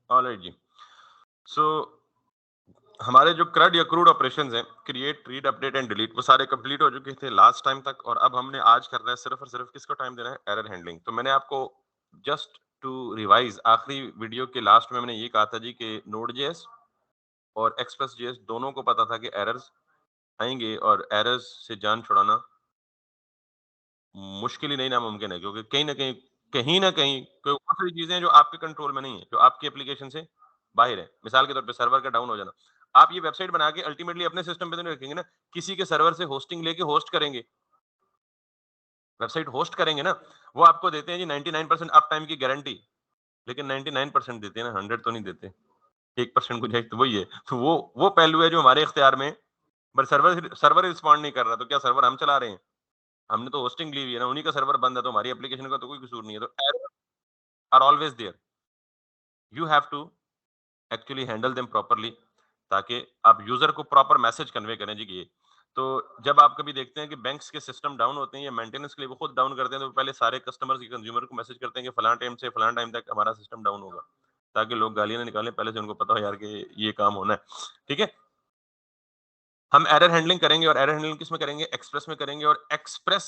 Alright जी। सो हमारे जो CRUD या क्रूड ऑपरेशंस हैं, create, read, update and delete, वो सारे कंप्लीट हो चुके थे लास्ट टाइम तक, और अब हमने आज करना है सिर्फ और सिर्फ किसको टाइम देना है, एरर हैंडलिंग। तो मैंने आपको जस्ट टू रिवाइज आखिरी वीडियो के लास्ट में मैंने ये कहा था जी कि Node.js और Express.js दोनों को पता था कि एरर्स आएंगे, और एरर्स से जान छुड़ाना मुश्किल ही नहीं नामुमकिन है, क्योंकि कहीं न कहीं कोई बहुत सारी चीज़ें हैं जो आपके कंट्रोल में नहीं है, जो आपकी एप्लीकेशन से बाहर है। मिसाल के तौर पे सर्वर का डाउन हो जाना। आप ये वेबसाइट बना के अल्टीमेटली अपने सिस्टम पे तो नहीं रखेंगे ना, किसी के सर्वर से होस्टिंग लेके होस्ट करेंगे। वेबसाइट होस्ट करेंगे ना, वो आपको देते हैं जी 99% अप टाइम की गारंटी, लेकिन 99% देते हैं ना, 100 तो नहीं देते। 1% गुंजाइश तो वही है। तो वो पहलू है जो हमारे इख्तियार में है, पर सर्वर सर्वर रिस्पॉन्ड नहीं कर रहा, तो क्या सर्वर हम चला रहे हैं? हमने तो होस्टिंग ली हुई है ना, उन्हीं का सर्वर बंद है, तो हमारी एप्लीकेशन का तो कोई कसूर नहीं है। तो error are always there, you have to actually handle them properly, ताकि आप यूजर को प्रॉपर मैसेज कन्वे करें जी कि ये। तो जब आप कभी देखते हैं कि बैंक्स के सिस्टम डाउन होते हैं या मेंटेनेंस के लिए वो खुद डाउन करते हैं, तो पहले सारे कस्टमर्स की कंज्यूमर को मैसेज करते हैं कि फलां टाइम से फलां टाइम तक हमारा सिस्टम डाउन होगा, ताकि लोग गालियां ना निकालें, पहले से उनको पता हो यार कि ये काम होना है। ठीक है, हम एरर हैंडलिंग करेंगे, और एरर हैंडलिंग किस में करेंगे, एक्सप्रेस में करेंगे। और एक्सप्रेस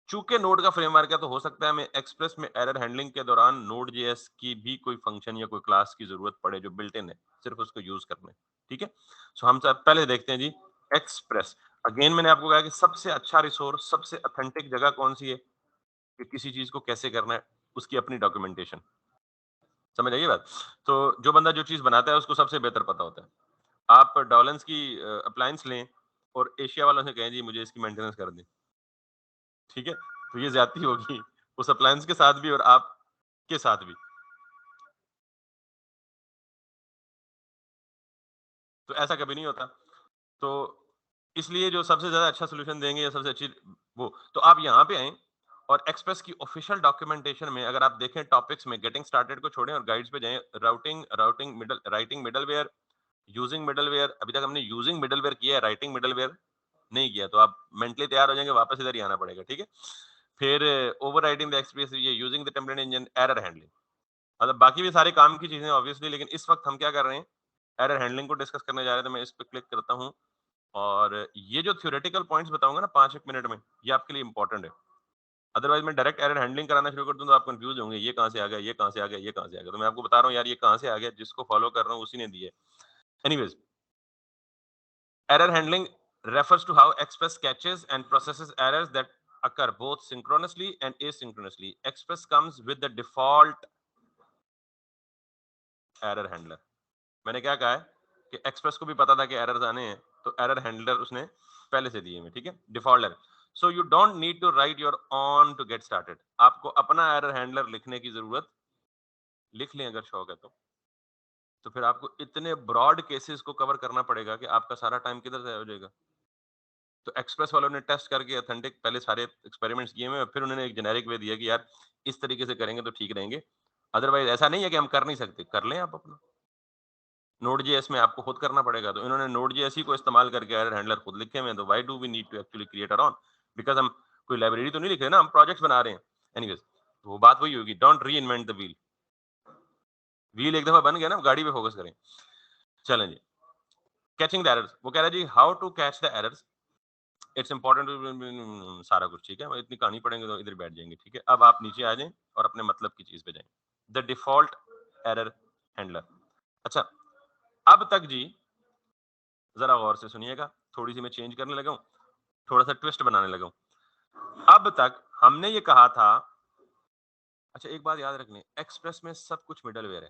चूंकि नोड का फ्रेमवर्क है, तो हो सकता है हमें एक्सप्रेस में एरर हैंडलिंग के दौरान नोड जेएस की भी कोई फंक्शन या कोई क्लास की जरूरत पड़े जो बिल्ट इन है, सिर्फ उसको यूज करने। ठीक है, सो हम सब पहले देखते हैं जी एक्सप्रेस। अगेन मैंने आपको कहा कि सबसे अच्छा रिसोर्स, सबसे ऑथेंटिक जगह कौन सी है कि किसी चीज को कैसे करना है, उसकी अपनी डॉक्यूमेंटेशन। समझ आइए बात। तो जो बंदा जो चीज बनाता है उसको सबसे बेहतर पता होता है। आप डॉलन्स की अप्लायंस लें और एशिया वालों से कहें जी मुझे इसकी मेंटेनेंस कर दें, ठीक है? तो ये ज्यादती होगी उस अप्लायंस के साथ भी और आपके साथ भी। तो ऐसा कभी नहीं होता। तो इसलिए जो सबसे ज़्यादा अच्छा सॉल्यूशन देंगे या सबसे अच्छी वो, तो आप यहाँ पे आएँ और एक्सप्रेस की ऑफिशियल डॉक्यूमेंटेशन में अगर आप देखें टॉपिक्स में गेटिंग स्टार्टेड को छोड़ें और गाइड्स पे जाएँ, राइटिंग मिडलवेयर, यूजिंग मिडलवेयर, अभी तक हमने यूजिंग मिडलवेयर किया है, राइटिंग मिडलवेयर नहीं किया, तो आप मेंटली तैयार हो जाएंगे, वापस इधर ही आना पड़ेगा। ठीक है, फिर ओवरराइडिंग द एक्सप्रेस, ये using the template engine, error handling, मतलब बाकी भी सारे काम की चीजें ऑब्वियसली, लेकिन इस वक्त हम क्या कर रहे हैं, एरर हैंडलिंग को डिस्कस करने जा रहे हैं। तो मैं इस पे क्लिक करता हूँ, और ये जो थ्योरेटिकल पॉइंट्स बताऊंगा ना 5 एक मिनट में, ये आपके लिए इंपॉर्टेंट है। अदरवाइज मैं डायरेक्ट एरर हैंडलिंग कराना शुरू कर दूं तो आप कंफ्यूज होंगे, ये कहां से आ गया, ये कहां से आ गया, ये कहां से आ गया। तो मैं आपको बता रहा हूँ यार, ये कहां से आ गया, जिसको फॉलो कर रहा हूँ उसी ने दिए। Anyways, error handling refers to how Express catches and processes errors that occur both synchronously and asynchronously. Express comes with the default error handler. मैंने क्या कहा है कि एक्सप्रेस को भी पता था कि एरर्स आने हैं, तो एरर हैंडलर उसने पहले से दिए हैं। ठीक है, default error. So you don't need to write your own to get started. आपको अपना एरर हैंडलर लिखने की जरूरत, लिख लें अगर शौक है तो फिर आपको इतने ब्रॉड केसेस को कवर करना पड़ेगा कि आपका सारा टाइम किधर से हो जाएगा। तो एक्सप्रेस वालों ने टेस्ट करके ऑथेंटिक पहले सारे एक्सपेरिमेंट्स किए हुए हैं, फिर उन्होंने एक जेनेरिक वे दिया कि यार इस तरीके से करेंगे तो ठीक रहेंगे। अदरवाइज ऐसा नहीं है कि हम कर नहीं सकते, कर लें आप अपना। नोड जेएस में आपको खुद करना पड़ेगा, तो इन्होंने नोड जेएस ही को इस्तेमाल करके एरर हैंडलर खुद लिखे हुए हैं, तो why do we need to actually create our own, because हम कोई लाइब्रेरी तो नहीं लिख रहे ना, हम प्रोजेक्ट्स बना रहे हैं। एनीवेज, तो वो बात वही होगी, don't reinvent the wheel. Wheel एक दफा बन गया ना, गाड़ी पे फोकस करें। चलें जी, कैचिंग द एरर्स, वो कह रहा है जी how to catch the errors, it's important, सारा कुछ ठीक है, इतनी कहानी पढ़ेंगे तो इधर बैठ जाएंगे। ठीक है, अब आप नीचे आ जाएं और अपने मतलब की चीज पे जाएं। The default error handler. अच्छा, अब तक जी जरा गौर से सुनिएगा, थोड़ी सी मैं चेंज करने लगा हूं, थोड़ा सा ट्विस्ट बनाने लगा हूं। अब तक हमने ये कहा था, अच्छा एक बात याद रखनी, एक्सप्रेस में सब कुछ मिडलवेयर है।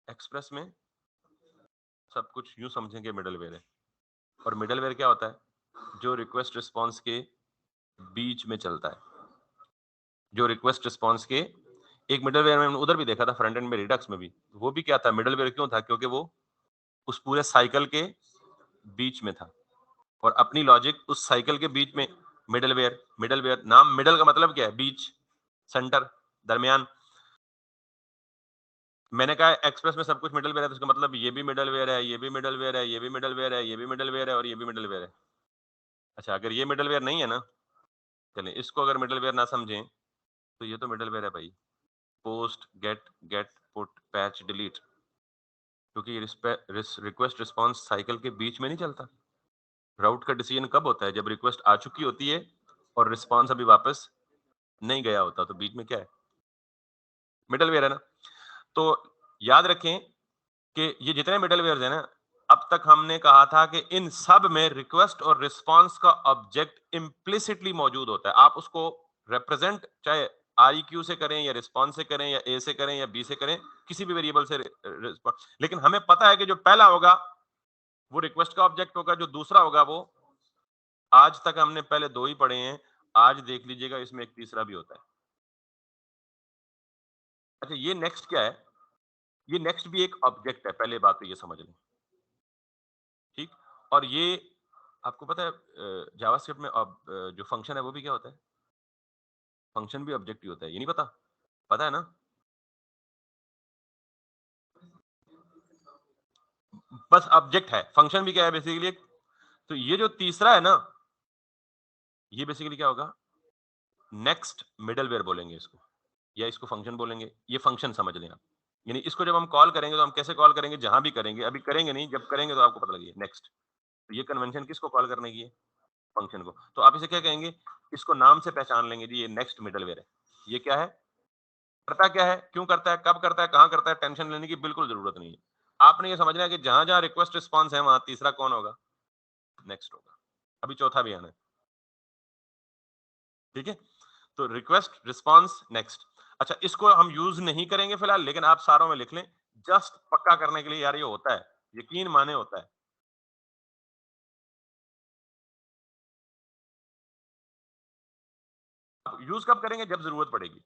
एक्सप्रेस में सब कुछ यूं समझें कि मिडलवेयर है। और मिडलवेयर क्या होता है, जो रिक्वेस्ट रिस्पॉन्स के बीच में चलता है। जो रिक्वेस्ट रिस्पॉन्स के, एक मिडलवेयर में उधर भी देखा था, फ्रंट एंड में, रिडक्स में भी, वो भी क्या था, मिडलवेयर क्यों था, क्योंकि वो उस पूरे साइकिल के बीच में था, और अपनी लॉजिक उस साइकिल के बीच में। मिडलवेयर, मिडलवेयर नाम, मिडल का मतलब क्या है, बीच, सेंटर, दरमियान। मैंने कहा एक्सप्रेस में सब कुछ मिडलवेयर है, तो उसका मतलब ये भी मिडलवेयर है, ये भी मिडलवेयर है, ये भी मिडलवेयर है, ये भी मिडलवेयर है, और ये भी मिडलवेयर है। अच्छा, अगर ये मिडलवेयर नहीं है ना, चलिए इसको अगर मिडलवेयर ना समझें, तो ये तो मिडलवेयर है भाई। Post, get, put, patch, delete, क्योंकि रिक्वेस्ट रिस्पॉन्स साइकिल के बीच में नहीं चलता। राउट का डिसीजन कब होता है? जब रिक्वेस्ट आ चुकी होती है और रिस्पॉन्स अभी वापस नहीं गया होता, तो बीच में क्या है? मिडलवेयर है ना। तो याद रखें कि ये जितने मिडलवेयर है ना, अब तक हमने कहा था कि इन सब में रिक्वेस्ट और रिस्पॉन्स का ऑब्जेक्ट इम्प्लिसिटली मौजूद होता है। आप उसको रिप्रेजेंट चाहे आई क्यू से करें या रिस्पॉन्स से करें या ए से करें या बी से करें, किसी भी वेरिएबल से रिस्पॉन्स, लेकिन हमें पता है कि जो पहला होगा वो रिक्वेस्ट का ऑब्जेक्ट होगा, जो दूसरा होगा वो, आज तक हमने पहले दो ही पढ़े हैं, आज देख लीजिएगा इसमें एक तीसरा भी होता है। अच्छा, ये नेक्स्ट क्या है? ये नेक्स्ट भी एक ऑब्जेक्ट है, पहले बात तो ये समझ लें। ठीक। और ये आपको पता है जावास्क्रिप्ट में जो फंक्शन है वो भी क्या होता है? फंक्शन भी ऑब्जेक्ट ही होता है, ये नहीं पता? पता है ना? बस ऑब्जेक्ट है, फंक्शन भी क्या है बेसिकली? तो ये जो तीसरा है ना, ये बेसिकली क्या होगा? नेक्स्ट मिडलवेयर बोलेंगे इसको, या इसको फंक्शन बोलेंगे। ये फंक्शन समझ लें आप। यानी इसको जब हम कॉल करेंगे तो हम कैसे कॉल करेंगे? जहां भी करेंगे, अभी करेंगे नहीं, जब करेंगे तो आपको पता लगे नेक्स्ट। तो ये कन्वेंशन किसको कॉल करने की है? फंक्शन को। तो आप इसे क्या कहेंगे? इसको नाम से पहचान लेंगे जी, ये नेक्स्ट मिडलवेयर है। ये क्या है? करता क्या है, क्यों करता है, कब करता है, कहां करता है, टेंशन लेने की बिल्कुल जरूरत नहीं है। आपने ये समझना है कि जहां जहां रिक्वेस्ट रिस्पॉन्स है वहां तीसरा कौन होगा? नेक्स्ट होगा। अभी चौथा भी आना है। ठीक है। तो रिक्वेस्ट रिस्पॉन्स नेक्स्ट। अच्छा, इसको हम यूज नहीं करेंगे फिलहाल, लेकिन आप सारों में लिख लें, जस्ट पक्का करने के लिए, यार ये होता है, यकीन माने होता है। यूज कब करेंगे? जब जरूरत पड़ेगी,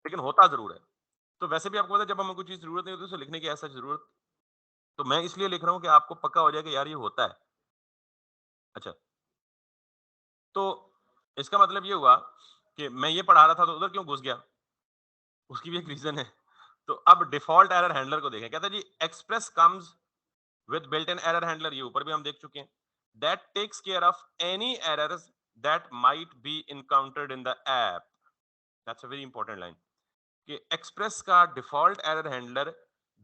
लेकिन होता जरूर है। तो वैसे भी आपको पता है, जब हमें कुछ चीज जरूरत नहीं होती उसे लिखने की ऐसा जरूरत, तो मैं इसलिए लिख रहा हूं कि आपको पक्का हो जाए कि यार ये होता है। अच्छा, तो इसका मतलब ये हुआ कि मैं ये पढ़ा रहा था तो उधर क्यों घुस गया, उसकी भी एक रीजन है। तो अब डिफॉल्ट एरर हैंडलर को देखें। कहता है जी, Express comes with built in error handler, ये ऊपर भी हम देख चुके हैं, that takes care of any errors that might be encountered in the app. That's a very important line, कि एक्सप्रेस का डिफॉल्ट एरर हैंडलर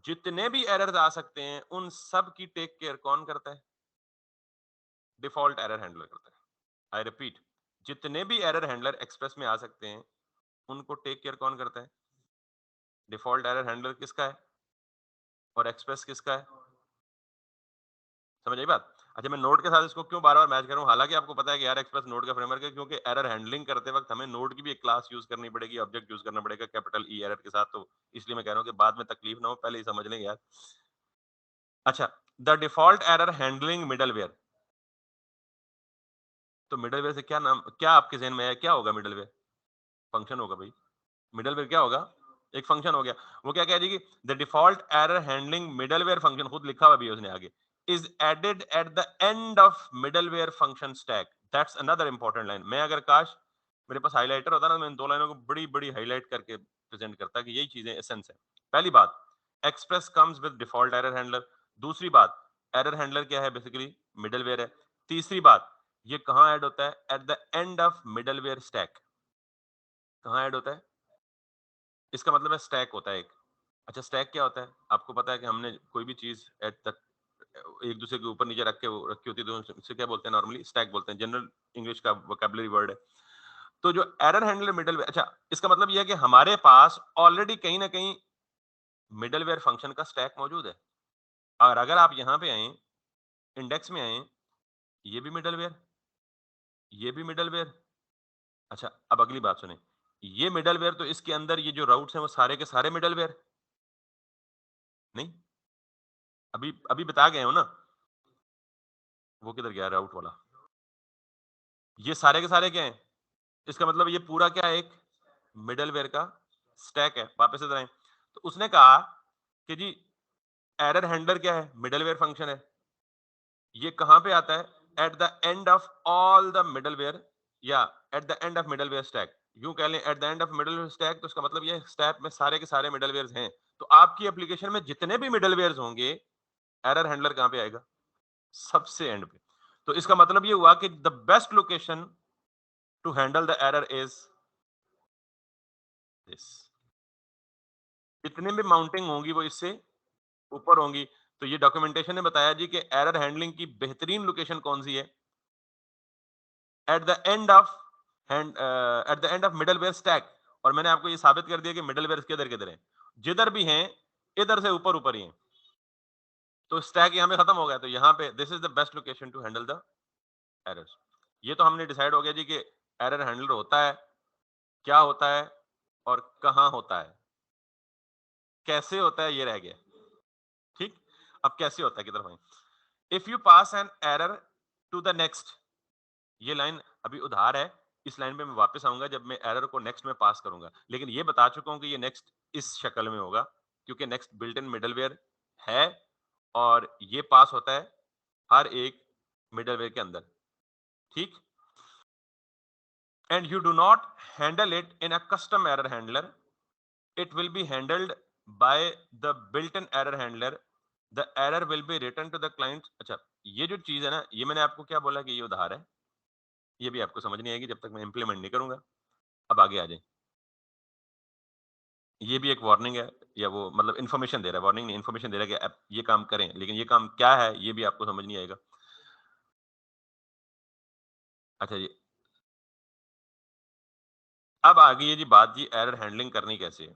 जितने भी एरर्स आ सकते हैं उन सब की टेक केयर कौन करता है? डिफॉल्ट एरर हैंडलर करता है। आई रिपीट, जितने भी एरर हैंडलर एक्सप्रेस में आ सकते हैं उनको टेक केयर कौन करता है? डिफॉल्ट एरर हैंडलर किसका है और एक्सप्रेस किसका है? समझ आई बात? अच्छा, मैं नोड के साथ इसको क्यों बार बार मैच कर रहा हूँ? हालांकि आपको पता है कि यार एक्सप्रेस नोड का फ्रेमवर्क है, क्योंकि एरर हैंडलिंग करते वक्त हमें नोड की भी एक क्लास यूज करनी पड़ेगी, ऑब्जेक्ट यूज करना पड़ेगा कैपिटल ई एरर के साथ, तो इसलिए मैं कह रहा हूँ कि बाद में तकलीफ ना हो, पहले ही समझ लेंगे यार। अच्छा, the default error handling middleware. तो मिडलवेयर से क्या नाम, क्या आपके जहन में है, क्या होगा मिडलवेयर? फंक्शन होगा भाई। मिडलवेयर क्या होगा? एक फंक्शन हो गया। वो क्या कह रही कि the default error handling middleware function, खुद लिखा हुआ भी है उसने आगे, is added at the end of middleware function stack. That's another important line. मैं अगर काश मेरे पास हाइलाइटर होता ना, मैं इन दो लाइनों को बड़ी बड़ी हाईलाइट करके प्रेजेंट करता कि यही चीजें एसेंस है। पहली बात, express comes with default error handler. दूसरी बात, एरर हैंडलर क्या है? बेसिकली मिडलवेयर है। तीसरी बात, ये कहां ऐड होता है? At the end of middleware stack. कहां ऐड होता है? इसका मतलब है स्टैक होता है एक। अच्छा, स्टैक क्या होता है? आपको पता है कि हमने कोई भी चीज एट तक एक दूसरे के ऊपर नीचे रख के वो रखी होती है, तो उसे क्या बोलते हैं? नॉर्मली स्टैक बोलते हैं, जनरल इंग्लिश का वोकैबुलरी वर्ड है। तो जो एरर हैंडलर मिडलवेयर, अच्छा, इसका मतलब यह है कि हमारे पास ऑलरेडी कहीं ना कहीं मिडलवेयर फंक्शन का स्टैक मौजूद है। और अगर आप यहाँ पे आए, इंडेक्स में आए, ये भी मिडलवेयर, ये भी मिडलवेयर। अच्छा, अब अगली बात सुने, ये मिडलवेयर, तो इसके अंदर ये जो राउट्स हैं वो सारे के सारे मिडलवेयर नहीं? अभी अभी बता गए हो ना? वो किधर गया राउट वाला? ये सारे के सारे क्या हैं? इसका मतलब ये पूरा क्या है? एक मिडलवेयर का स्टैक है। वापस से आए, तो उसने कहा कि जी एरर हैंडलर क्या है? मिडलवेयर फंक्शन है। ये कहां पे आता है? At the end of all the middleware, या at the end of middleware stack. यूं कह लें at the end of middleware stack, तो इसका मतलब ये स्टैक में सारे के सारे मिडलवेयर हैं। तो आपकी एप्लीकेशन में जितने भी मिडलवेयर होंगे, एरर हैंडलर कहां पे आएगा? सबसे एंड पे। तो इसका मतलब ये हुआ कि the best location to handle the error is this. जितने भी माउंटिंग होंगी वो इससे ऊपर होंगी। तो ये डॉक्यूमेंटेशन ने बताया जी कि एरर हैंडलिंग की बेहतरीन लोकेशन कौन सी है? At the end of middleware stack. और मैंने आपको ये साबित कर दिया कि मिडलवेयर किधर-किधर है। जिधर भी हैं, इधर से ऊपर-ऊपर ही हैं। तो स्टैक यहाँ पे खत्म हो गया, तो यहाँ पे this is the best location to handle the errors. ये तो हमने डिसाइड हो गया जी कि एरर हैंडलर होता है, क्या होता है और कहाँ होता है। कैसे होता है ये रह गया। ठीक? अब कैसे होता है किधर भाई? If you pass an error to the next, ये लाइन अभी उधार है। इस लाइन पे मैं वापस आऊंगा जब मैं एरर को नेक्स्ट में पास करूंगा, लेकिन ये बता चुका हूं कि ये नेक्स्ट इस शक्ल में होगा, क्योंकि नेक्स्ट बिल्ट इन मिडलवेयर है और ये पास होता है हर एक मिडलवेयर के अंदर। ठीक? And you do not handle it in a custom error handler, it will be handled by the built-in error handler. The error will be written to the client. अच्छा, ये जो चीज है ना, ये मैंने आपको क्या बोला कि ये उधार है, ये भी आपको समझ नहीं आएगी जब तक मैं इंप्लीमेंट नहीं करूंगा। अब आगे आ जाए। ये भी एक वार्निंग है, या वो मतलब इन्फॉर्मेशन दे रहा है, वार्निंग नहीं, इन्फॉर्मेशन दे रहा है कि आप ये काम करें, लेकिन ये काम क्या है ये भी आपको समझ नहीं आएगा। अच्छा जी, अब आ गई है जी बात जी एरर हैंडलिंग करनी कैसे है।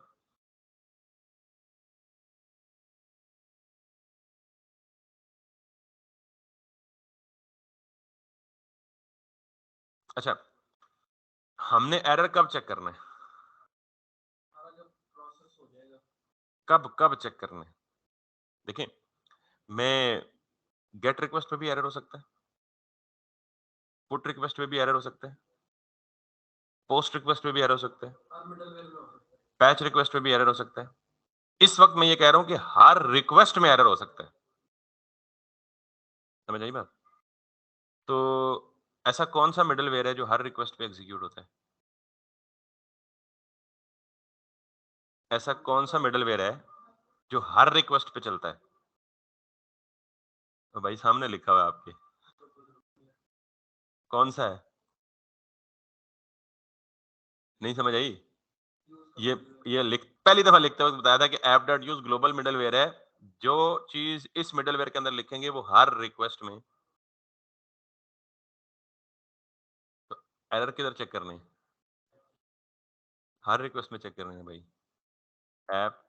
अच्छा, हमने एरर कब चेक करना है? कब कब चेक करना है? देखिए, मैं गेट रिक्वेस्ट पे भी एरर हो सकता है, पुट रिक्वेस्ट पे भी एरर हो सकता है, पोस्ट रिक्वेस्ट पे भी एरर हो सकता है, पैच रिक्वेस्ट पे भी एरर हो सकता है। इस वक्त मैं ये कह रहा हूं कि हर रिक्वेस्ट में एरर हो सकता है। समझ आई बात? तो ऐसा कौन सा मिडलवेयर है जो हर रिक्वेस्ट पे एग्जीक्यूट होता है? ऐसा कौन सा मिडलवेयर है जो हर रिक्वेस्ट पे चलता है? तो भाई सामने लिखा हुआ है आपके, कौन सा है? नहीं समझ आई? ये ये लिख पहली दफा लिखते वक्त बताया था कि app dot use global middleware है। जो चीज इस मिडलवेयर के अंदर लिखेंगे वो हर रिक्वेस्ट में एरर किधर चेक करने हैं? हर रिक्वेस्ट में चेक करने हैं भाई। App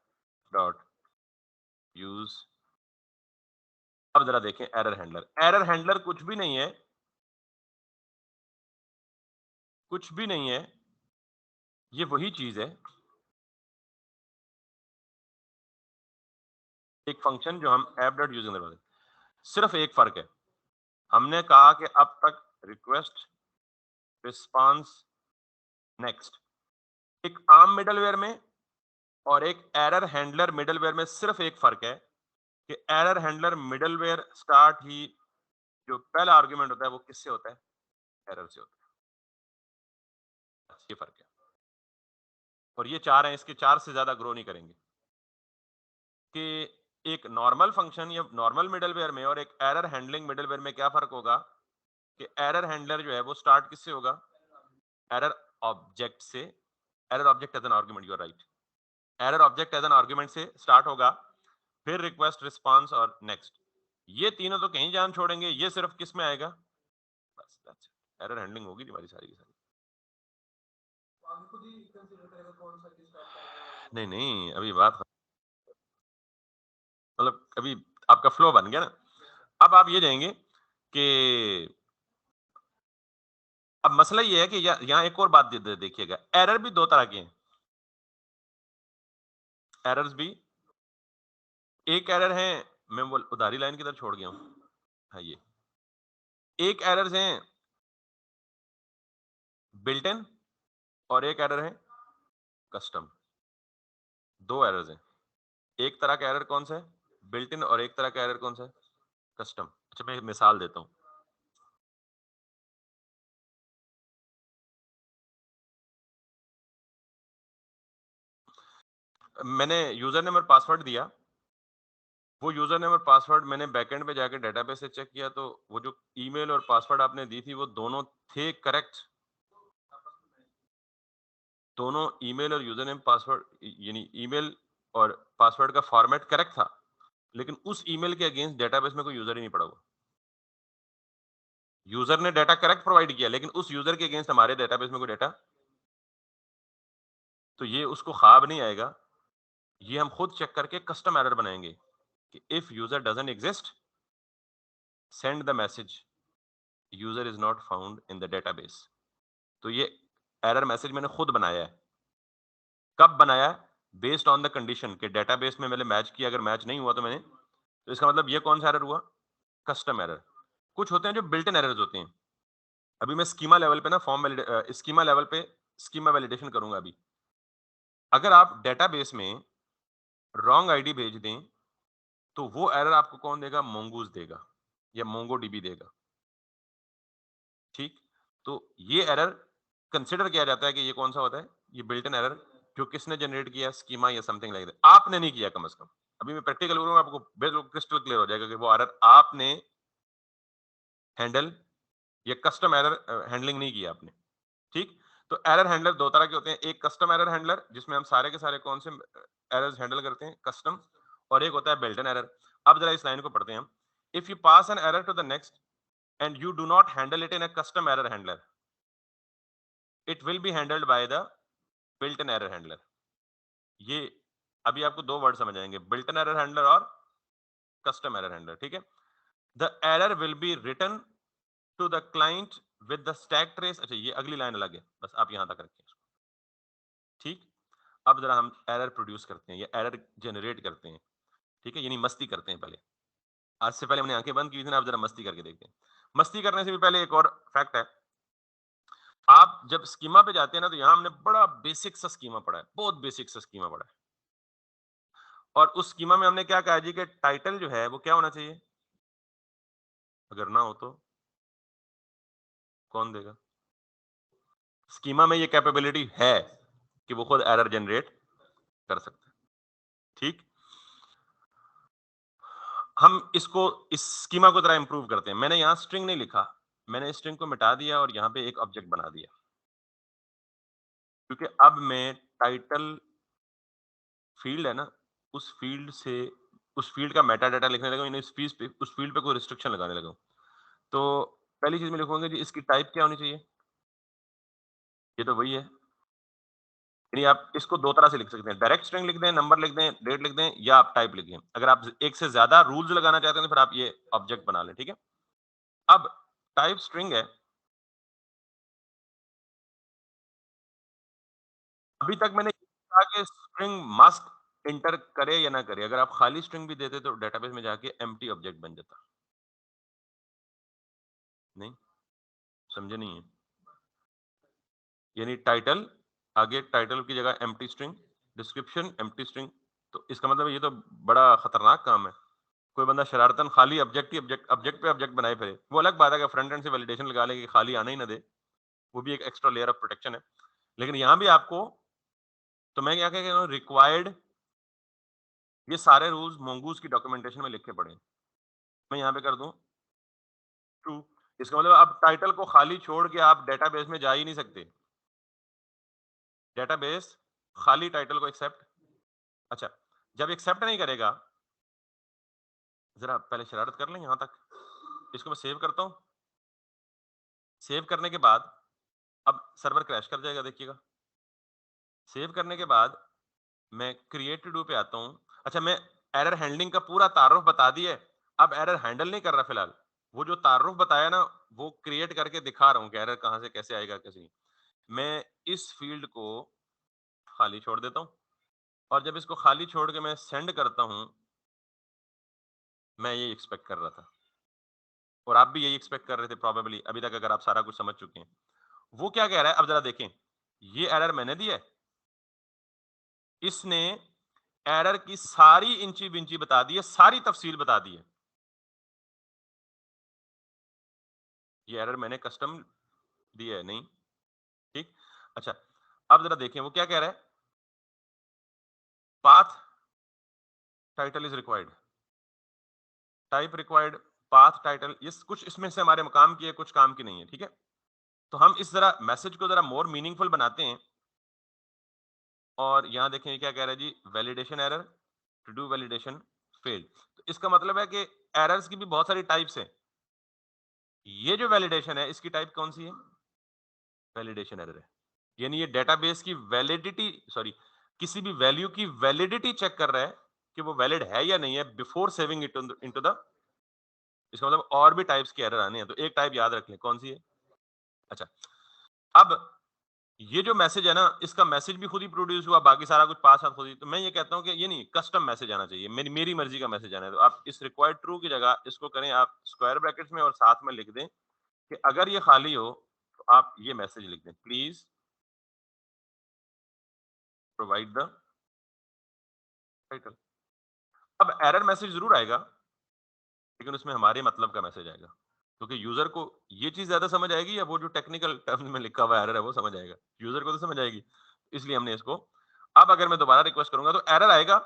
dot use. अब जरा देखें एरर हैंडलर। एरर हैंडलर कुछ भी नहीं है, कुछ भी नहीं है। ये वही चीज है, एक फंक्शन जो हम ऐप डॉट यूज अंदर वाले। सिर्फ एक फर्क है, हमने कहा कि अब तक रिक्वेस्ट रिस्पांस नेक्स्ट, एक आम मिडलवेयर में और एक एरर हैंडलर मिडलवेयर में सिर्फ एक फर्क है कि एरर हैंडलर मिडलवेयर स्टार्ट ही, जो पहला आर्गुमेंट होता है वो किससे होता है? एरर से होता है। बस ये फर्क है। और ये चार हैं, इसके चार से ज्यादा ग्रो नहीं करेंगे। कि एक नॉर्मल फंक्शन या नॉर्मल मिडलवेयर में और एक एरर हैंडलिंग मिडलवेयर में क्या फर्क होगा? कि एरर हैंडलर जो है वो स्टार्ट किससे होगा? एरर ऑब्जेक्ट से। Error object as an argument, you are right. Error object as an argument से स्टार्ट होगा, फिर रिक्वेस्ट रिस्पांस और नेक्स्ट। ये तीनों तो कहीं जान छोड़ेंगे, ये सिर्फ किस में आएगा? बस दैट्स इट। एरर हैंडलिंग होगी तुम्हारी सारी की सारी। नहीं नहीं, अभी बात मतलब अभी आपका फ्लो बन गया ना। अब आप ये जाएंगे कि अब मसला ये है कि यहाँ एक और बात देखिएगा, एरर भी दो तरह के हैं। एरर्स भी, एक एरर है, मैं वो उधारी लाइन की तरफ छोड़ गया हूँ। हाँ ये, एक एरर्स हैं बिल्ट इन और एक एरर है कस्टम। दो एरर्स हैं। एक तरह का एरर कौन सा है? Built in. और एक तरह का एरर कौन सा है? कस्टम। अच्छा मैं एक मिसाल देता हूँ। मैंने यूजर नेम और पासवर्ड दिया, वो यूजर नेम और पासवर्ड मैंने बैकएंड पे जाकर डेटाबेस से चेक किया, तो वो जो ईमेल और पासवर्ड आपने दी थी वो दोनों थे करेक्ट। दोनों ईमेल और यूजर नेम पासवर्ड, यानी ईमेल और पासवर्ड का फॉर्मेट करेक्ट था, लेकिन उस ईमेल के अगेंस्ट डेटाबेस में कोई यूजर ही नहीं पड़ा हुआ। यूजर ने डाटा करेक्ट प्रोवाइड किया, लेकिन उस यूजर के अगेंस्ट हमारे डेटाबेस में कोई डाटा, तो ये उसको ख्वाब नहीं आएगा। ये हम खुद चेक करके कस्टम एरर बनाएंगे कि if user doesn't exist, send the message user is not found in the database. तो ये एरर मैसेज मैंने खुद बनाया है। कब बनाया? बेस्ड ऑन द कंडीशन के डेटाबेस में मैंने मैच किया, अगर मैच नहीं हुआ तो मैंने, तो इसका मतलब ये कौन सा एरर हुआ? Custom error. कुछ होते हैं जो बिल्ट इन एरर्स होते हैं। अभी मैं स्कीमा लेवल पे ना स्कीमा लेवल पे स्कीमा वैलिडेशन करूंगा अभी। अगर आप डेटाबेस में रॉन्ग आईडी भेज दें, तो वो एरर आपको कौन देगा? मोंगूज देगा या मोंगोडीबी देगा। ठीक, तो ये एरर कंसिडर किया जाता है कि ये कौन सा होता है? ये बिल्ट इन एरर जो किसने जनरेट किया? स्कीमा या समथिंग लाइक दैट। आपने नहीं किया कम से कम। अभी मैं प्रैक्टिकल करूंगा, आपको बिल्कुल क्रिस्टल क्लियर हो जाएगा कि वो एरर आपने हैंडल या कस्टम एरर हैंडलिंग नहीं किया आपने। ठीक, तो एरर हैंडलर दो तरह के होते हैं। एक कस्टम एरर हैंडलर जिसमें हम सारे के सारे कौन से एरर्स हैंडल करते हैं, कस्टम, और एक होता है बिल्ट इन एरर। अब जरा इस लाइन को पढ़ते हैं हम। If you pass an error to the next and you do not handle it in a custom error handler, it will be handled by the built in error handler. ये अभी आपको दो वर्ड समझ आएंगे, बिल्ट इन एरर हैंडलर और custom error handler. ठीक है, the error will be written to the client with the stack trace. अच्छा, ये अगली लाइन अलग है, बस आप यहां तक रखिए। ठीक, अब जरा हम एरर प्रोड्यूस करते हैं या एरर जनरेट करते हैं। ठीक है, यानी मस्ती करते हैं पहले। आज से पहले हमने आंखें बंद की थी ना, अब जरा मस्ती करके देखते हैं। मस्ती करने से भी पहले एक और फैक्ट है। आप जब स्कीमा पे जाते हैं ना, तो यहां हमने बड़ा बेसिक सा स्कीमा पढ़ा है, बहुत बेसिक सा स्कीमा पढ़ा है। और उस स्कीमा में हमने क्या कहा जी कि टाइटल जो है वो क्या होना चाहिए? अगर ना हो तो कौन देगा? स्कीमा में ये कैपेबिलिटी है कि वो खुद एरर जनरेट कर सकते हैं। ठीक, हम इसको, इस स्कीमा को जरा इंप्रूव करते हैं। मैंने यहां स्ट्रिंग नहीं लिखा, मैंने स्ट्रिंग को मिटा दिया और यहां पे एक ऑब्जेक्ट बना दिया, क्योंकि अब मैं टाइटल फील्ड है ना, उस फील्ड से उस फील्ड का मेटा डाटा लिखने लगा, यानी उस फील्ड पे कोई रिस्ट्रिक्शन लगाने लगा। तो पहली चीज मैं लिखूंगा जी, इसकी टाइप क्या होनी चाहिए? ये तो वही है। यानी आप इसको दो तरह से लिख सकते हैं, डायरेक्ट स्ट्रिंग लिख दें, नंबर लिख दें, डेट लिख दें, या आप टाइप लिखें। अगर आप एक से ज्यादा रूल्स लगाना चाहते हैं तो फिर आप ये ऑब्जेक्ट बना लें। ठीक है, अब टाइप स्ट्रिंग है। अभी तक मैंने कहा कि स्ट्रिंग मस्ट इंटर करे या ना करे। अगर आप खाली स्ट्रिंग भी देते तो डेटाबेस में जाके एम्प्टी ऑब्जेक्ट बन जाता। नहीं समझे? नहीं है? यानी टाइटल, आगे टाइटल की जगह empty string, description empty string. तो इसका मतलब ये तो बड़ा खतरनाक काम है। कोई बंदा शरारतन खाली ऑब्जेक्ट ही ऑब्जेक्ट पे ऑब्जेक्ट बनाए फिरे। वो अलग बात है कि फ्रंट एंड से वैलिडेशन लगा ले कि खाली आने ही ना दे, वो भी एक एक्स्ट्रा लेयर ऑफ प्रोटेक्शन है। लेकिन यहां भी आपको, तो मैं क्या कह रहा हूं, रिक्वायर्ड, ये सारे रूल्स मोंगूज की डॉक्यूमेंटेशन में लिखे पड़े हैं। मैं यहाँ पे कर दूं ट्रू। इसका मतलब अब टाइटल को खाली छोड़ के आप डेटाबेस में जा ही नहीं सकते। डेटाबेस खाली टाइटल को एक्सेप्ट, अच्छा, जब एक्सेप्ट नहीं करेगा, जरा पहले शरारत कर लें यहां तक। इसको मैं सेव करता हूं। सेव करने के बाद अब सर्वर क्रैश कर जाएगा, देखिएगा। सेव करने के बाद मैं क्रिएट टू डू पे आता हूं। अच्छा, मैं एरर हैंडलिंग का पूरा तारुफ बता दिया है। अब एरर हैंडल नहीं कर रहा फिलहाल। वो जो तारुफ बताया ना, वो क्रिएट करके दिखा रहा हूं कि एरर कहां से कैसे आएगा, कैसे नहीं। मैं इस फील्ड को खाली छोड़ देता हूं, और जब इसको खाली छोड़ के मैं सेंड करता हूं, मैं ये एक्सपेक्ट कर रहा था और आप भी यही एक्सपेक्ट कर रहे थे प्रोबेबली अभी तक, अगर आप सारा कुछ समझ चुके हैं। वो क्या कह रहा है, अब जरा देखें। ये एरर मैंने दिया है, इसने एरर की सारी इंची बिंची बता दी है, सारी तफसील बता दी है। ये एरर मैंने कस्टम दिया है नहीं। ठीक, अच्छा, अब जरा देखें वो क्या कह रहा है। Path title is required, type required, path title, ये कुछ इसमें से हमारे काम की है, कुछ काम की नहीं है। ठीक है, तो हम इस जरा मैसेज को जरा मोर मीनिंगफुल बनाते हैं। और यहाँ देखें ये क्या कह रहा है जी, validation error, to do validation failed. तो इसका मतलब है कि एरर्स की भी बहुत सारी टाइप्स हैं। ये जो वैलिडेशन है इसकी टाइप कौन सी है? वैलिडेशन एरर है। यानी ये डेटाबेस की वैलिडिटी, सॉरी, किसी भी वैल्यू की वैलिडिटी चेक कर रहा है कि वो वैलिड है या नहीं है before saving it into the, इसका मतलब और भी टाइप्स के एरर आने हैं, तो एक टाइप याद रख लें, कौन सी है? अच्छा, अब ये जो मैसेज है ना, इसका मैसेज भी खुद ही प्रोड्यूस हुआ, बाकी सारा कुछ पास आप खुद ही, तो मैं ये कहता हूं कि ये नहीं, कस्टम मैसेज आना चाहिए, मेरी मेरी मर्जी का मैसेज आना है। तो आप इस रिक्वायर्ड ट्रू की जगह इसको करें आप स्क्वायर ब्रैकेट्स में और साथ में लिख दें कि अगर ये खाली हो तो आप ये मैसेज लिख दें, प्लीज प्रोवाइड द टाइटल। अब एरर मैसेज जरूर आएगा, लेकिन उसमें हमारे मतलब का मैसेज आएगा, क्योंकि यूजर को ये चीज ज्यादा समझ आएगी या वो जो टेक्निकल टर्म्स में लिखा हुआ एरर है वो समझ आएगा? यूजर को तो समझ आएगी, इसलिए हमने इसको, अब अगर मैं दोबारा रिक्वेस्ट करूंगा तो एरर आएगा,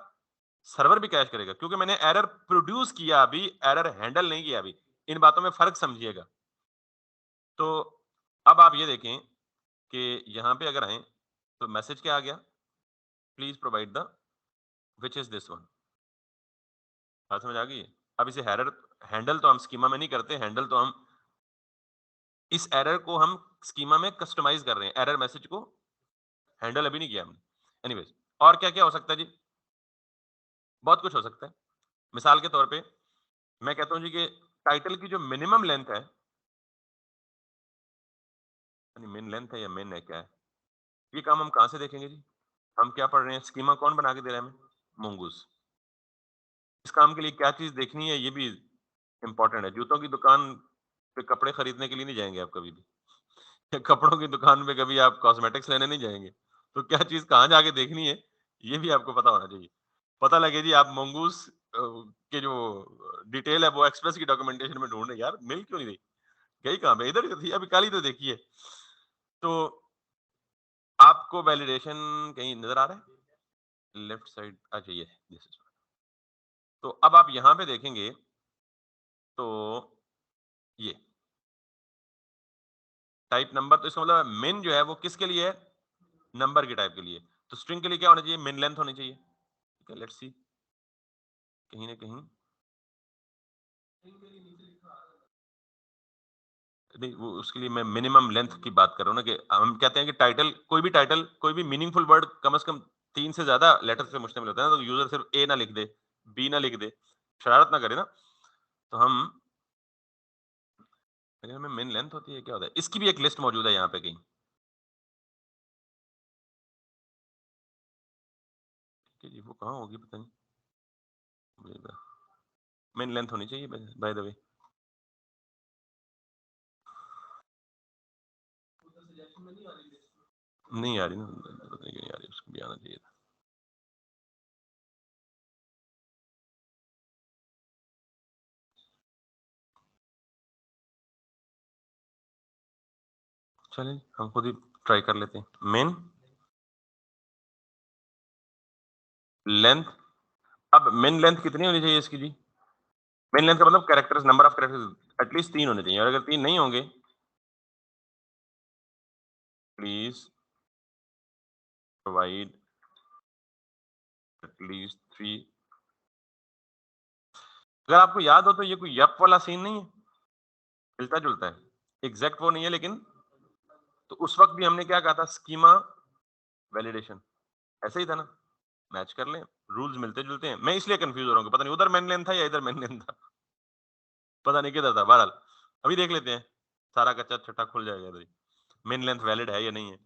सर्वर भी कैश करेगा, क्योंकि मैंने एरर प्रोड्यूस किया, अभी एरर हैंडल नहीं किया। अभी इन बातों में फर्क समझिएगा। तो अब आप ये देखें कि यहां पे अगर आए तो मैसेज क्या आ गया, please provide the, which is this one. बात समझ आ गई है? अब इसे एरर हैंडल तो हम स्कीमा में नहीं करते, हैंडल तो हम इस एरर को हम स्कीमा में कस्टमाइज कर रहे हैं, एरर मैसेज को हैंडल अभी नहीं किया हमने। एनीवेज, और क्या क्या हो सकता है जी? बहुत कुछ हो सकता है। मिसाल के तौर पे मैं कहता हूं जी कि टाइटल की जो मिनिमम लेंथ है, मेन लेंथ है या मेन है क्या है, ये काम हम कहां से देखेंगे जी? हम क्या पढ़ रहे हैं, स्कीमा कौन बना के दे रहा है हमें? मोंगूस। इस काम के लिए क्या चीज देखनी है ये भी इंपॉर्टेंट है। जूतों की दुकान पे कपड़े खरीदने के लिए नहीं जाएंगे आप कभी भी, या कपड़ों की दुकान पे कभी आप कॉस्मेटिक्स लेने नहीं जाएंगे। तो क्या चीज कहाँ जाके देखनी है ये भी आपको पता होना चाहिए। पता लगे जी आप मंगूस के जो डिटेल है वो एक्सप्रेस की डॉक्यूमेंटेशन में ढूंढ रहे हैं, यार मिल क्यों नहीं रही, गई कहाँ पे, इधर ही तो थी अभी, कल ही तो देखी है। तो आपको वैलिडेशन कहीं नजर आ रहा है लेफ्ट साइड? अच्छा ये दिस इज, तो अब आप यहां पे देखेंगे तो ये टाइप नंबर, तो इसका मतलब मेन जो है वो किसके लिए है? नंबर के टाइप के लिए। तो स्ट्रिंग के लिए क्या होना चाहिए? मेन लेंथ होनी चाहिए। ठीक है, लेट्स सी, कहीं ना कहीं नहीं, वो उसके लिए मैं मिनिमम लेंथ की बात कर रहा हूँ ना, कि हम कहते हैं कि टाइटल कोई भी मीनिंगफुल वर्ड कम से कम 3 से ज्यादा लेटर से मुश्तमिल होता है ना, तो यूजर सिर्फ ए ना लिख दे, बी ना लिख दे, शरारत ना करे ना। तो हम, अगर हमें मेन लेंथ होती है क्या होता है, इसकी भी एक लिस्ट मौजूद है यहाँ पे कहीं। ठीक है जी, वो कहाँ होगी पता नहीं, मेन लेंथ होनी चाहिए बाय द वे। नहीं आ रही ना, पता नहीं क्यों नहीं आ रही, उसको भी आना चाहिए था। चलिए हम खुद ही ट्राई कर लेते हैं। मेन लेंथ, अब मेन लेंथ कितनी होनी चाहिए इसकी जी? मेन लेंथ का मतलब characters, number of characters at least 3 होने चाहिए, और अगर 3 नहीं होंगे, प्लीज प्रोवाइड एटलीस्ट 3। अगर आपको याद हो तो ये कोई यप वाला सीन नहीं है, मिलता जुलता है, एग्जैक्ट वो नहीं है लेकिन, तो उस वक्त भी हमने क्या कहा था, स्कीमा वैलिडेशन, ऐसे ही था ना, मैच कर लें, रूल्स मिलते जुलते हैं। मैं इसलिए कंफ्यूज हो रहा हूँ, पता नहीं उधर मेन लेंथ था या इधर मेन लेंथ था, पता नहीं किधर था। बहरहाल अभी देख लेते हैं, सारा कच्चा छट्टा खुल जाएगा इधर ही, मेन लेंथ वैलिड है या नहीं है।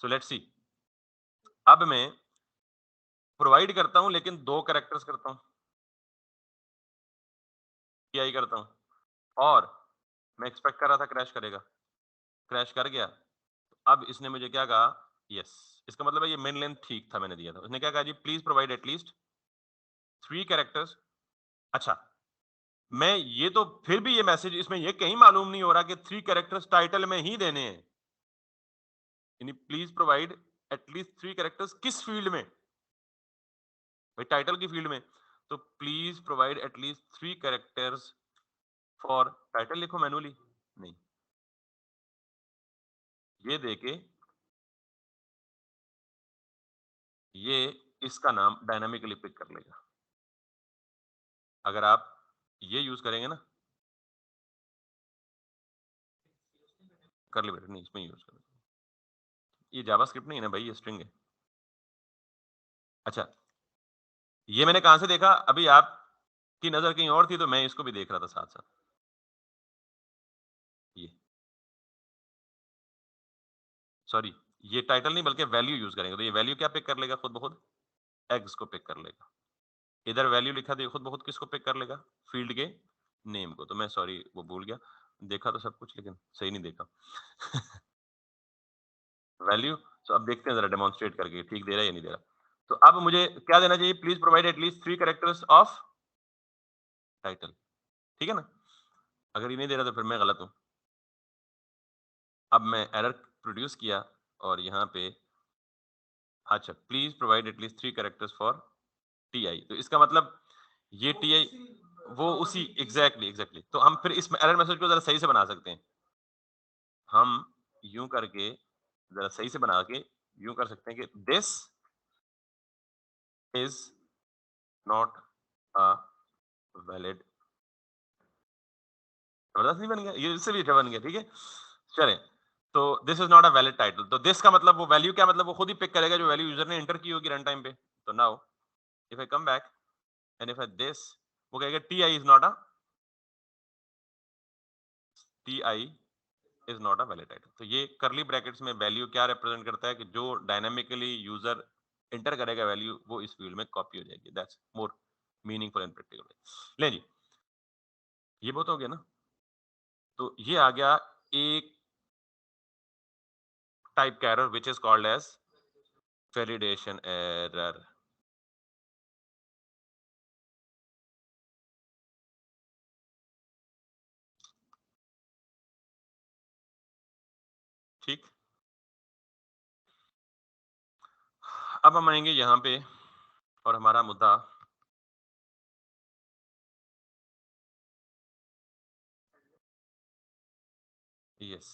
सो लेट्स सी, अब मैं प्रोवाइड करता हूं लेकिन 2 कैरेक्टर्स करता हूं, पीआई करता हूं, और मैं एक्सपेक्ट कर रहा था क्रैश करेगा, क्रैश कर गया। अब इसने मुझे क्या कहा, यस, इसका मतलब है ये मेन लेंथ ठीक था, मैंने दिया था। उसने क्या कहा जी, प्लीज प्रोवाइड एटलीस्ट 3 कैरेक्टर्स। अच्छा, मैं ये तो फिर भी ये मैसेज इसमें ये कहीं मालूम नहीं हो रहा कि 3 कैरेक्टर्स टाइटल में ही देने हैं, यानी प्लीज प्रोवाइड एटलीस्ट 3 कैरेक्टर्स किस फील्ड में? भाई टाइटल की फील्ड में। तो please provide at least 3 characters for title, लिखो मैनुअली, नहीं, ये देके ये इसका नाम डायनामिकली पिक कर लेगा। अगर आप ये यूज करेंगे ना, करली ब्रैकेट नहीं, इसमें यूज करेंगे। ये जावास्क्रिप्ट नहीं है ना भाई, ये स्ट्रिंग है। अच्छा, ये मैंने कहां से देखा? अभी आपकी नजर कहीं और थी तो मैं इसको भी देख रहा था साथ साथ। ये सॉरी, ये टाइटल नहीं बल्कि वैल्यू यूज करेंगे, तो ये वैल्यू क्या पिक कर लेगा खुद ब खुद? एग्स को पिक कर लेगा। इधर वैल्यू लिखा तो ये खुद ब खुद किसको पिक कर लेगा? फील्ड के नेम को। तो मैं सॉरी वो भूल गया, देखा तो सब कुछ लेकिन सही नहीं देखा। वैल्यू, तो अब देखते हैं जरा डेमोन्स्ट्रेट करके ठीक दे रहा है या नहीं दे रहा। तो अब मुझे क्या देना चाहिए? Please provide at least 3 characters of title. ठीक है ना? अगर ये नहीं दे रहा तो फिर मैं गलत हूं। अब मैं एरर प्रोड्यूस किया और यहाँ पे अच्छा, please provide at least 3 characters for TI. तो इसका मतलब ये टीआई वो उसी एग्जैक्टली। तो हम फिर इस एरर मैसेज को जरा सही से बना सकते हैं। हम यूं करके जरा सही से बना के यूं कर सकते हैं कि this is not a valid. जबरदस्त नहीं बन गया? ये इससे भी अच्छा बन गया, ठीक है। चलें, तो this is not a valid title. तो दिस का मतलब वो वैल्यू क्या, मतलब वो खुद ही पिक करेगा जो वैल्यू यूजर ने एंटर की होगी रन टाइम पे। तो now if I come back and if I this, वो कहेगा T I is not a T I is not a valid title. तो ये करली ब्रैकेट्स में वैल्यू क्या रिप्रेजेंट करता है कि जो डायनामिकली यूजर एंटर करेगा वैल्यू वो इस फील्ड में कॉपी हो जाएगी। That's more meaningful and practical. ले जी, ये बहुत हो गया ना। तो ये आ गया एक टाइप का error which is called as validation error. ठीक, अब हम आएंगे यहाँ पे और हमारा मुद्दा यस,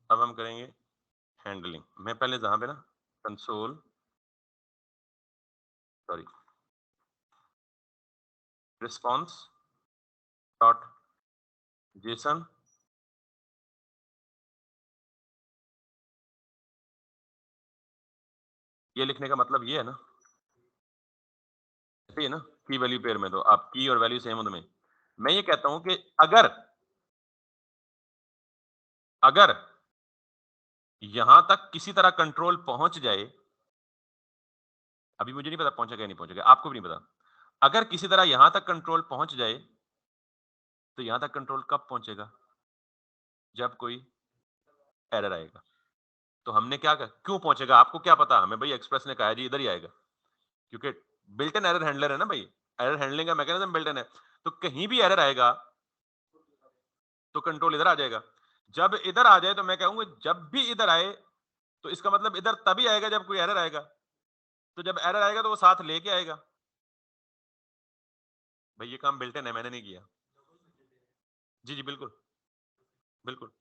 अब हम करेंगे हैंडलिंग। मैं पहले जहां पे ना console sorry response dot JSON, ये लिखने का मतलब ये है ना, सही है ना, की वैल्यू पेयर में, तो आप की और वैल्यू सेम हो तो मैं ये कहता हूं कि अगर अगर यहां तक किसी तरह कंट्रोल पहुंच जाए, अभी मुझे नहीं पता पहुंचेगा या नहीं पहुंचेगा, आपको भी नहीं पता। अगर किसी तरह यहां तक कंट्रोल पहुंच जाए, तो यहां तक कंट्रोल कब पहुंचेगा? जब कोई एरर आएगा। तो हमने क्या कर, क्यों पहुंचेगा आपको क्या पता? हमें भाई एक्सप्रेस ने कहा है जी इधर ही आएगा, क्योंकि बिल्ट इन एरर हैंडलर है ना भाई, एरर हैंडलिंग का मैकेनिज्म बिल्ट इन है। तो कहीं भी एरर आएगा तो कंट्रोल इधर आ जाएगा। जब इधर आ जाए तो मैं कहूंगा जब भी इधर आए तो इसका मतलब इधर तभी आएगा जब कोई एरर आएगा। तो जब एरर आएगा तो वो साथ लेके आएगा। भाई ये काम बिल्ट इन है, मैंने नहीं किया। जी जी बिल्कुल, बिल्कुल।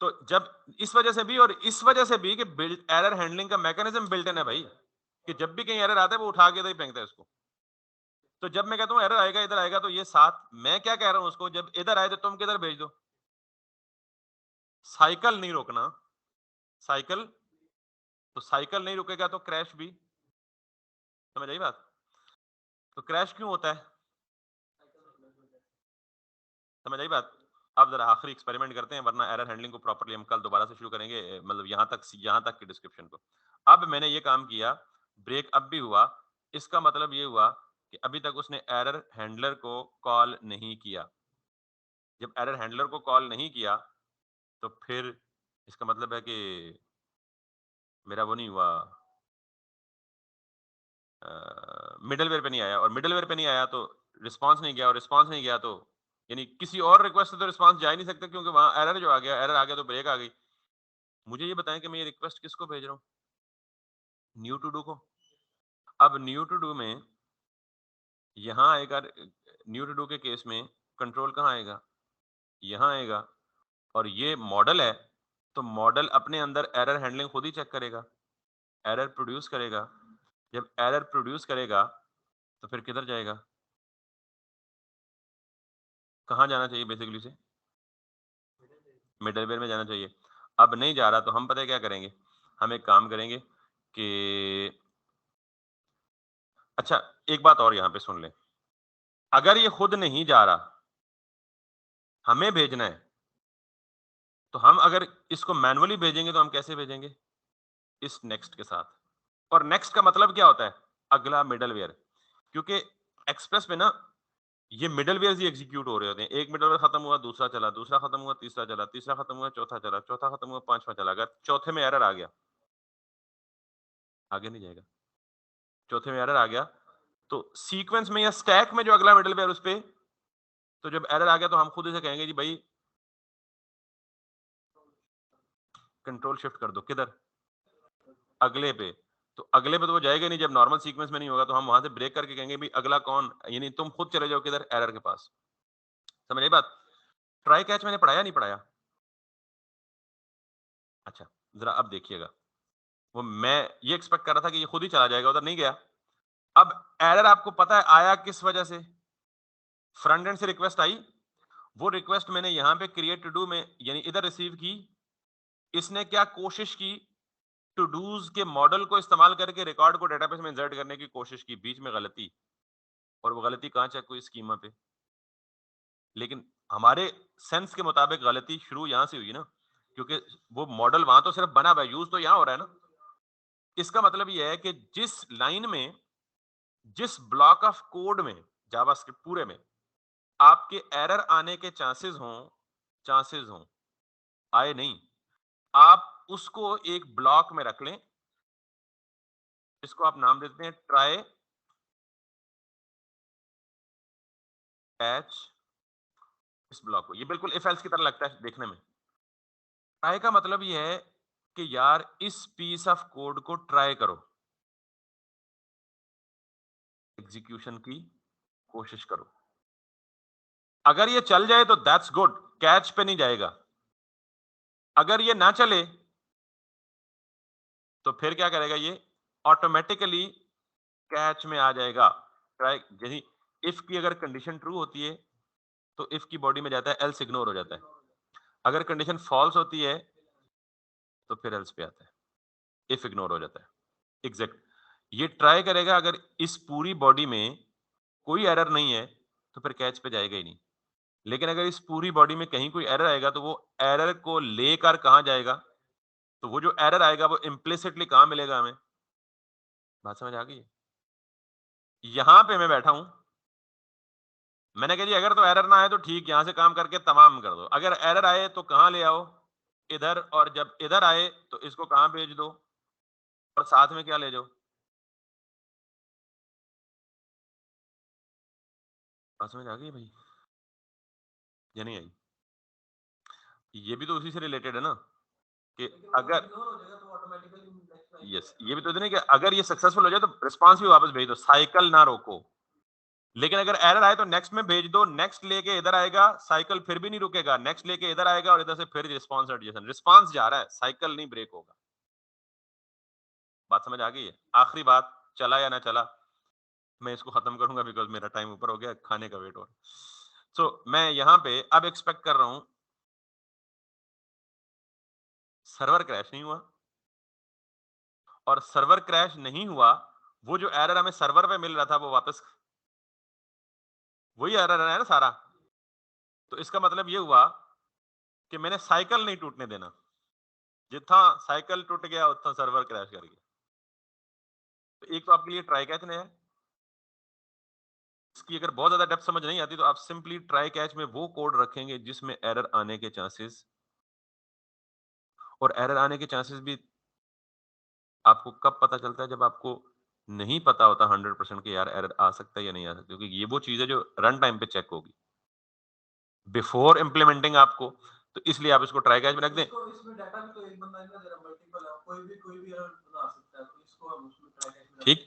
तो जब इस वजह से भी और इस वजह से भी कि बिल्ट एरर हैंडलिंग का मैकेनिज्म बिल्ट इन है भाई, कि जब भी कहीं एरर आता है वो उठा के इधर ही फेंकता है इसको। तो जब मैं कहता हूँ एरर आएगा इधर आएगा, तो ये साथ मैं क्या कह रहा हूँ उसको, जब इधर आए तो तुम किधर भेज दो। साइकिल नहीं रोकना, साइकिल, तो साइकिल नहीं रुकेगा तो क्रैश भी। समझ आई बात? तो क्रैश क्यों होता है? समझ आई बात? अब जरा आखिरी एक्सपेरिमेंट करते हैं, वरना एरर हैंडलिंग को प्रॉपर्ली हम कल दोबारा से शुरू करेंगे, मतलब यहाँ तक की डिस्क्रिप्शन को। अब मैंने ये काम किया, ब्रेक अब भी हुआ, इसका मतलब ये हुआ कि अभी तक उसने एरर हैंडलर को कॉल नहीं किया। जब एरर हैंडलर को कॉल नहीं किया तो फिर इसका मतलब है कि मेरा वो नहीं हुआ, मिडलवेयर पे नहीं आया, और मिडलवेयर पे नहीं आया तो रिस्पांस नहीं गया, और रिस्पांस नहीं गया तो यानी किसी और रिक्वेस्ट से तो रिस्पांस जा ही नहीं सकता, क्योंकि वहां एरर जो आ गया, एरर आ गया तो ब्रेक आ गई। मुझे ये बताएं कि मैं ये रिक्वेस्ट किसको भेज रहा हूँ? न्यू टू डू को। अब न्यू टू डू में यहाँ आएगा, न्यू टू डू के केस में कंट्रोल कहाँ आएगा? यहाँ आएगा। और ये मॉडल है, तो मॉडल अपने अंदर एरर हैंडलिंग खुद ही चेक करेगा, एरर प्रोड्यूस करेगा, जब एरर प्रोड्यूस करेगा तो फिर किधर जाएगा? कहाँ जाना चाहिए बेसिकली से? मिडलवेयर में जाना चाहिए। अब नहीं जा रहा तो हम पता है क्या करेंगे? हम एक काम करेंगे कि अच्छा, एक बात और यहाँ पे सुन लें। अगर ये खुद नहीं जा रहा, हमें भेजना है, तो हम अगर इसको मैन्युअली भेजेंगे तो हम कैसे भेजेंगे? इस नेक्स्ट के साथ। और नेक्स्ट का मतलब क्या होता है? अगला मिडलवेयर। क्योंकि एक्सप्रेस में ना ये मिडलवेयर ही एग्जीक्यूट हो रहे होते हैं। एक मिडलवेयर खत्म हुआ, दूसरा चला, दूसरा खत्म हुआ, तीसरा चला, तीसरा खत्म हुआ, चौथा चला, चौथा खत्म हुआ, पांचवा चला। अगर चौथे में एरर आ गया, आगे नहीं जाएगा। चौथे में एरर आ गया तो सीक्वेंस में या स्टैक में जो अगला मिडलवेयर उस पे, तो जब एरर आ गया तो हम खुद इसे कहेंगे जी भाई कंट्रोल शिफ्ट कर दो। किधर? अगले पे। तो अगले पे तो वो जाएगा नहीं जब नॉर्मल सीक्वेंस में नहीं होगा, तो हम वहां से ब्रेक करके कहेंगे भाई अगला कौन, यानी तुम खुद चले जाओ किधर? एरर के पास। समझ आई बात? ट्राई कैच मैंने पढ़ाया नहीं पढ़ाया? अच्छा, जरा अब देखिएगा। वो मैं ये एक्सपेक्ट कर रहा था कि ये खुद ही चला जाएगा, उधर नहीं गया। अब एरर आपको पता है आया किस वजह से? फ्रंट एंड से रिक्वेस्ट आई, वो रिक्वेस्ट मैंने यहां पे क्रिएट टू डू में यानी इधर रिसीव की। इसने क्या कोशिश की? टू डूज के मॉडल को इस्तेमाल करके रिकॉर्ड को डेटाबेस में इंसर्ट करने की कोशिश की, बीच में गलती। और वो गलती कहां चेक हुई? स्कीमा पे। लेकिन हमारे सेंस के मुताबिक गलती शुरू यहां से हुई ना, क्योंकि वो मॉडल वहां तो सिर्फ बना हुआ है, यूज तो यहां हो रहा है ना। इसका मतलब ये है कि जिस लाइन में, जिस ब्लॉक ऑफ कोड में, जावास्क्रिप्ट पूरे में आपके एरर आने के चांसेस हों, आए नहीं, आप उसको एक ब्लॉक में रख लें, जिसको आप नाम देते हैं ट्राई कैच। इस ब्लॉक को, ये बिल्कुल इफ एल्स की तरह लगता है देखने में। ट्राई का मतलब ये है कि यार इस पीस ऑफ कोड को ट्राई करो, एग्जीक्यूशन की कोशिश करो। अगर ये चल जाए तो दैट्स गुड, कैच पे नहीं जाएगा। अगर ये ना चले तो फिर क्या करेगा ये? ऑटोमेटिकली कैच में आ जाएगा। ट्राई यदि इफ की अगर कंडीशन ट्रू होती है तो इफ की बॉडी में जाता है, एल्स इग्नोर हो जाता है। अगर कंडीशन फॉल्स होती है तो फिर एल्स पे आता है, इफ इग्नोर हो जाता है। एग्जैक्ट। ये ट्राई करेगा, अगर इस पूरी बॉडी में कोई एरर नहीं है तो फिर कैच पे जाएगा ही नहीं। लेकिन अगर इस पूरी बॉडी में कहीं कोई एरर आएगा तो वो एरर को लेकर कहां जाएगा? तो वो जो एरर आएगा वो इम्प्लिसिटली कहां मिलेगा हमें? बात समझ आ गई है? यहां पे मैं बैठा हूं, मैंने कहा जी अगर तो एरर ना आए तो ठीक, यहां से काम करके तमाम कर दो। अगर एरर आए तो कहां ले आओ? इधर। और जब इधर आए तो इसको कहां भेज दो? और साथ में क्या ले जाओ? बात समझ आ गई भाई या नहीं आई? ये भी तो उसी से रिलेटेड है ना कि अगर यस, ये भी तो है ना कि अगर ये सक्सेसफुल हो जाए तो रिस्पांस भी वापस भेज दो, साइकिल ना रोको। लेकिन अगर एरर आए तो नेक्स्ट में भेज दो, नेक्स्ट लेके इधर आएगा, साइकिल फिर भी नहीं रुकेगा, नेक्स्ट लेके इधर आएगा और इधर से फिर रिस्पांस एडजस्ट, रिस्पांस जा रहा है, साइकिल नहीं ब्रेक होगा। बात समझ आ गई है? आखिरी बात, चला या ना चला, मैं इसको खत्म करूंगा बिकॉज मेरा टाइम ऊपर हो गया, खाने का वेट हो रहा है। सो मैं यहाँ पे अब एक्सपेक्ट कर रहा हूँ सर्वर क्रैश नहीं हुआ, और सर्वर क्रैश नहीं हुआ, वो जो एरर हमें सर्वर पे मिल रहा था वो वापस वही एरर है ना सारा। तो इसका मतलब ये हुआ कि मैंने साइकिल नहीं टूटने देना, जितना साइकिल टूट गया उतना सर्वर क्रैश कर गया। तो एक तो आपके लिए ट्राई कैच ने है, इसकी अगर बहुत ज्यादा डेप्थ समझ नहीं आती तो आप सिंपली ट्राई कैच में वो कोड रखेंगे जिसमें एरर आने के चांसेस, और एरर आने के चांसेस भी आपको कब पता चलता है? जब आपको नहीं पता होता 100% कि यार एरर आ सकता है या नहीं आ सकता, क्योंकि ये वो चीज है जो रन टाइम पे चेक होगी बिफोर इम्प्लीमेंटिंग आपको। तो इसलिए आप इसको ट्राई कैच में रख दें। इसमें डाटा भी तो एक बंदा है ना, जरा मल्टीपल है, कोई भी एरर बना सकता है, तो इसको हम उसमें ट्राई कैच में ठीक।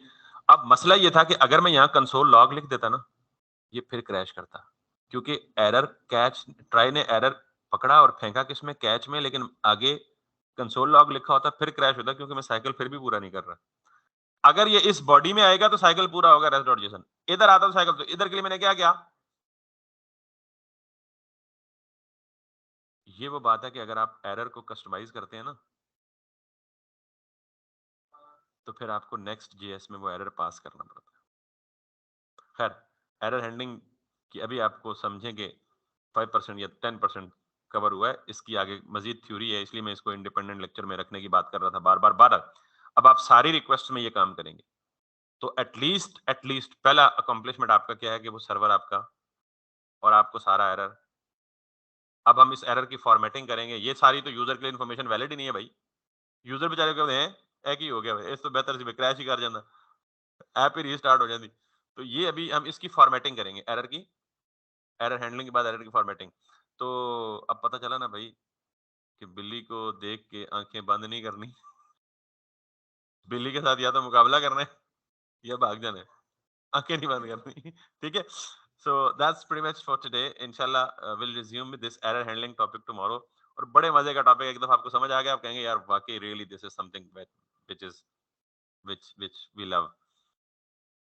अब मसला ये था कि अगर मैं यहाँ कंसोल लॉग लिख देता ना, ये फिर क्रैश करता, क्योंकि एरर कैच, ट्राई ने एरर पकड़ा और फेंका किसमें? कैच में, लेकिन आगे कंसोल लॉग लिखा होता फिर क्रैश होता, क्योंकि मैं साइकिल फिर भी पूरा नहीं कर रहा। अगर ये इस बॉडी में आएगा तो साइकिल पूरा होगा रेस्ट डॉट जेसन, इधर आता तो साइकिल, तो इधर के लिए मैंने क्या किया, ये वो बात है कि अगर आप एरर को कस्टमाइज करते हैं ना, तो फिर आपको नेक्स्ट जेएस में वो एरर पास करना पड़ता है। खैर, एरर हैंडलिंग की अभी आपको समझेंगे 5% या 10% कवर हुआ है, इसकी आगे मजीद थ्योरी है, इसलिए मैं इसको इंडिपेंडेंट लेक्चर में रखने की बात कर रहा था बार बार 12। अब आप सारी रिक्वेस्ट में ये काम करेंगे, तो एटलीस्ट पहला अकम्प्लिशमेंट आपका क्या है कि वो सर्वर आपका, और आपको सारा एरर, अब हम इस एरर की फॉर्मेटिंग करेंगे, ये सारी तो यूजर के लिए इन्फॉर्मेशन वैलिड ही नहीं है भाई, यूजर बेचारे कहते हैं एक ही हो गया भाई, इस तो बेहतर सी क्रैश ही कर जाता, ऐप ही रीस्टार्ट हो जाती। तो ये अभी हम इसकी फॉर्मेटिंग करेंगे, एरर की, एरर हैंडलिंग के बाद एरर की फॉर्मेटिंग। तो अब पता चला ना भाई कि बिल्ली को देख के आंखें बंद नहीं करनी, बिल्ली के साथ या तो मुकाबला करना है या भाग जाना है, आंखें नहीं बंद करनी। ठीक है, so that's pretty much for today, इंशाल्लाह will resume with this error handling topic tomorrow. और बड़े मजे का टॉपिक, एक दफा आपको समझ आ गया, आप कहेंगे यार वाकई really this is something which we love.